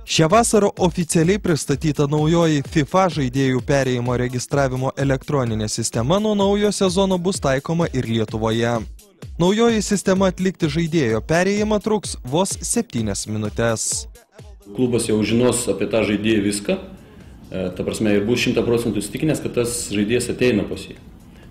Šią vasarą oficialiai pristatyta naujoji FIFA žaidėjų perėjimo registravimo elektroninė sistema nuo naujo sezono bus taikoma ir Lietuvoje. Naujoji sistema atlikti žaidėjo perėjimą truks vos 7 minutės. Klubas jau žinos apie tą žaidėją viską, ta prasme ir bus 100% įsitikinęs, kad tas žaidėjas ateina pas jį.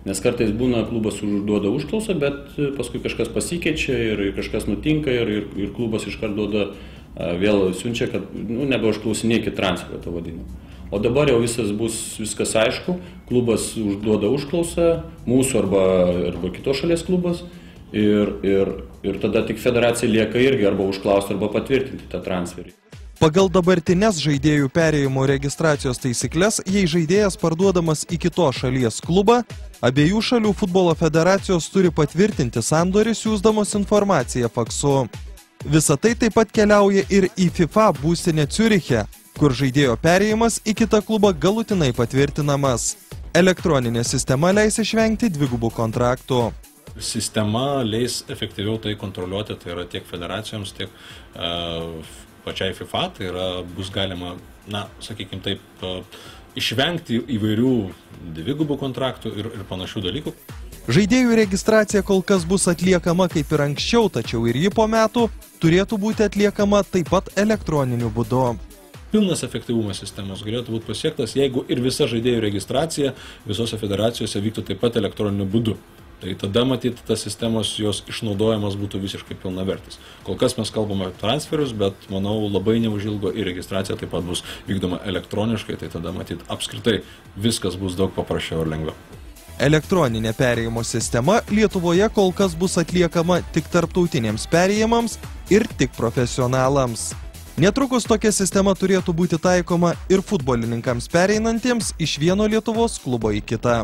Nes kartais būna, klubas užduoda užklausą, bet paskui kažkas pasikeičia ir kažkas nutinka ir klubas iškart duoda vėl siunčia, kad nebeužklausinėkit transferą to vadinimo. O dabar jau viskas aišku, klubas užduoda užklausą, mūsų arba kitos šalies klubas ir tada tik federacija lieka irgi arba užklausti, arba patvirtinti tą transferį. Pagal dabartines žaidėjų perėjimo registracijos taisyklės, jei žaidėjas parduodamas į kitos šalies klubą, abiejų šalių futbolo federacijos turi patvirtinti sandorį siųsdamos informaciją faksu. Visa tai taip pat keliauja ir į FIFA būstinę Ciuriche, kur žaidėjo perėjimas į kitą klubą galutinai patvirtinamas. Elektroninė sistema leis išvengti dvigubų kontraktų. Sistema leis efektyviau tai kontroliuoti, tai yra tiek federacijoms, tiek pačiai FIFA, tai yra bus galima, sakykime taip, išvengti įvairių dvigubų kontraktų ir panašių dalykų. Žaidėjų registracija kol kas bus atliekama kaip ir anksčiau, tačiau ir ji po metų turėtų būti atliekama taip pat elektroniniu būdu. Pilnas efektyvumas sistemos galėtų būti pasiektas, jeigu ir visa žaidėjų registracija visose federacijose vyktų taip pat elektroniniu būdu. Tai tada, matyti, tas sistemos, jos išnaudojimas būtų visiškai pilnavertis. Kol kas mes kalbame apie transferius, bet, manau, labai neužilgo ir registracija taip pat bus vykdoma elektroniškai, tai tada, matyti, apskritai viskas bus daug paprasčiau ir lengviau. Elektroninė perėjimo sistema Lietuvoje kol kas bus atliekama tik tarptautiniams perėjimams ir tik profesionalams. Netrukus tokia sistema turėtų būti taikoma ir futbolininkams pereinantiems iš vieno Lietuvos klubo į kitą.